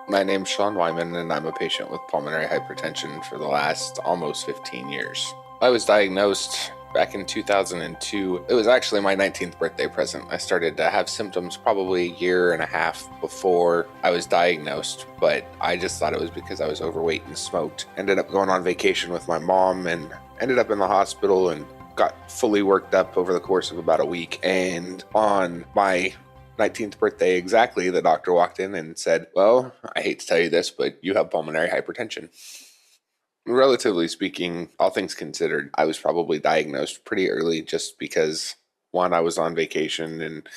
My name's Sean Wyman, and I'm a patient with pulmonary hypertension for the last almost 15 years. I was diagnosed back in 2002. It was actually my 19th birthday present. I started to have symptoms probably a year and a half before I was diagnosed, but I just thought it was because I was overweight and smoked. Ended up going on vacation with my mom and ended up in the hospital and got fully worked up over the course of about a week. And on my 19th birthday exactly, the doctor walked in and said, "Well, I hate to tell you this, but you have pulmonary hypertension." Relatively speaking, all things considered, I was probably diagnosed pretty early just because, one, I was on vacation, and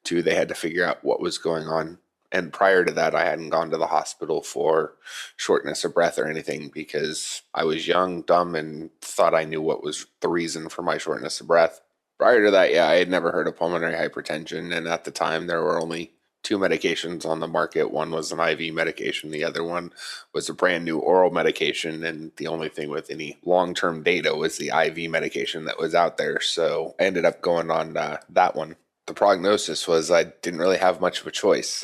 two, they had to figure out what was going on. And prior to that, I hadn't gone to the hospital for shortness of breath or anything because I was young, dumb, and thought I knew what was the reason for my shortness of breath. Prior to that, yeah, I had never heard of pulmonary hypertension, and at the time there were only two medications on the market. One was an IV medication, the other one was a brand new oral medication, and the only thing with any long-term data was the IV medication that was out there, so I ended up going on that one. The prognosis was I didn't really have much of a choice.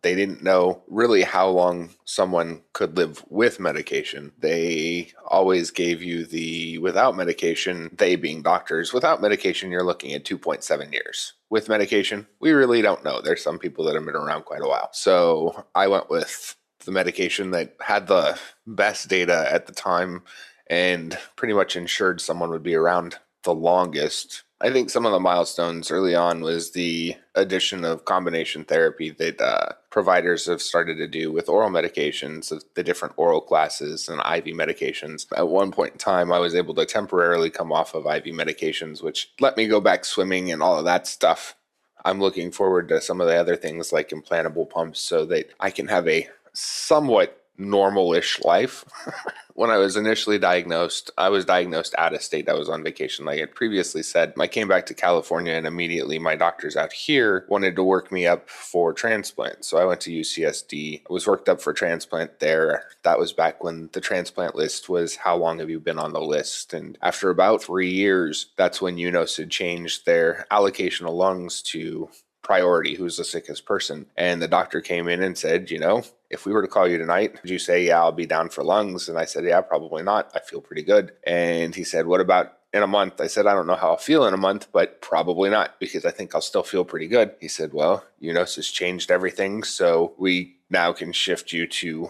They didn't know really how long someone could live with medication. They always gave you the without medication, they being doctors, without medication, you're looking at 2.7 years. With medication, we really don't know. There's some people that have been around quite a while. So I went with the medication that had the best data at the time and pretty much ensured someone would be around the longest. I think some of the milestones early on was the addition of combination therapy that providers have started to do with oral medications, of the different oral classes and IV medications. At one point in time, I was able to temporarily come off of IV medications, which let me go back swimming and all of that stuff. I'm looking forward to some of the other things like implantable pumps so that I can have a somewhat normal-ish life. When I was initially diagnosed, I was diagnosed out of state. I was on vacation, like I had previously said. I came back to California, and immediately my doctors out here wanted to work me up for transplant. So I went to UCSD. I was worked up for transplant there. That was back when the transplant list was how long have you been on the list? And after about 3 years, that's when UNOS had changed their allocation of lungs to priority, who's the sickest person. And the doctor came in and said, if we were to call you tonight, would you say, yeah, I'll be down for lungs? And I said, yeah, probably not. I feel pretty good. And he said, what about in a month? I said, I don't know how I'll feel in a month, but probably not, because I think I'll still feel pretty good. He said, well, UNOS has changed everything, so we now can shift you to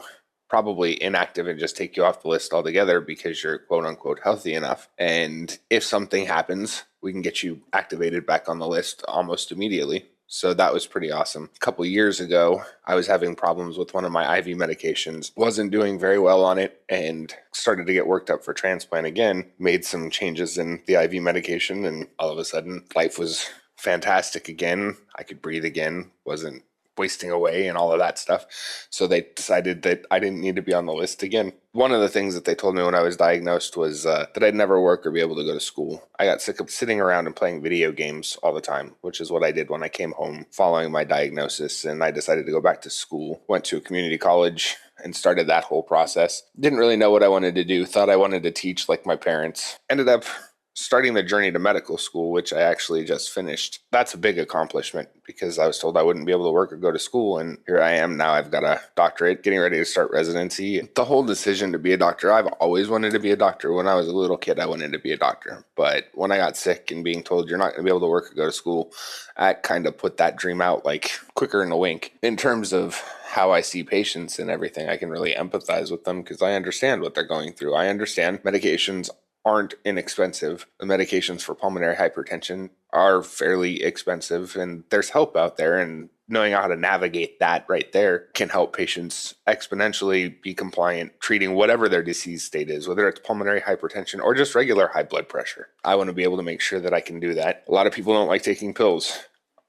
probably inactive and just take you off the list altogether because you're quote unquote healthy enough. And if something happens, we can get you activated back on the list almost immediately. So that was pretty awesome. A couple years ago, I was having problems with one of my IV medications, wasn't doing very well on it, and started to get worked up for transplant again, made some changes in the IV medication, and all of a sudden, life was fantastic again. I could breathe again, wasn't wasting away and all of that stuff. So they decided that I didn't need to be on the list again. One of the things that they told me when I was diagnosed was that I'd never work or be able to go to school. I got sick of sitting around and playing video games all the time, which is what I did when I came home following my diagnosis, and I decided to go back to school. Went to a community college and started that whole process. Didn't really know what I wanted to do. Thought I wanted to teach like my parents. Ended up starting the journey to medical school, which I actually just finished. That's a big accomplishment because I was told I wouldn't be able to work or go to school, and here I am now. I've got a doctorate, getting ready to start residency. The whole decision to be a doctor, I've always wanted to be a doctor. When I was a little kid, I wanted to be a doctor, but when I got sick and being told you're not going to be able to work or go to school, I kind of put that dream out like quicker than a wink. In terms of how I see patients and everything, I can really empathize with them because I understand what they're going through. I understand medications aren't inexpensive. The medications for pulmonary hypertension are fairly expensive, and there's help out there, and knowing how to navigate that right there can help patients exponentially be compliant, treating whatever their disease state is, whether it's pulmonary hypertension or just regular high blood pressure. I want to be able to make sure that I can do that. A lot of people don't like taking pills.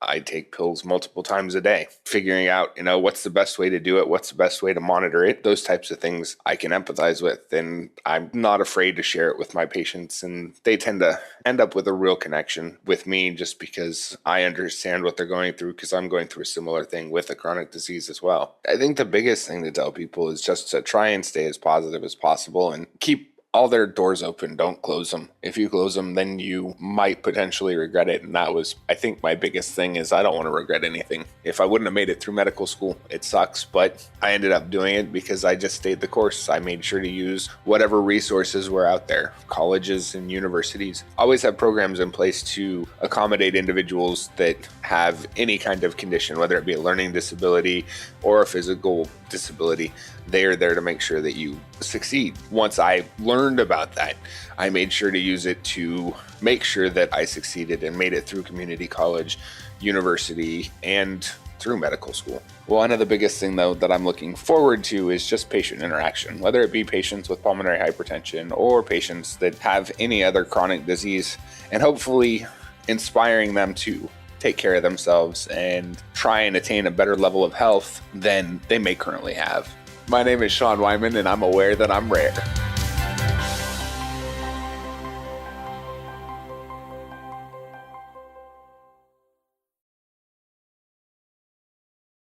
I take pills multiple times a day, figuring out, what's the best way to do it, what's the best way to monitor it, those types of things I can empathize with, and I'm not afraid to share it with my patients, and they tend to end up with a real connection with me just because I understand what they're going through, because I'm going through a similar thing with a chronic disease as well. I think the biggest thing to tell people is just to try and stay as positive as possible and keep all their doors open. Don't close them. If you close them, then you might potentially regret it. And that was, I think, my biggest thing is I don't want to regret anything. If I wouldn't have made it through medical school, it sucks, but I ended up doing it because I just stayed the course. I made sure to use whatever resources were out there. Colleges and universities always have programs in place to accommodate individuals that have any kind of condition, whether it be a learning disability or a physical disability. They are there to make sure that you succeed. Once I learned about that, I made sure to use it to make sure that I succeeded and made it through community college, university, and through medical school. One of the biggest thing though that I'm looking forward to is just patient interaction, whether it be patients with pulmonary hypertension or patients that have any other chronic disease, and hopefully inspiring them to take care of themselves and try and attain a better level of health than they may currently have. My name is Sean Wyman, and I'm aware that I'm rare.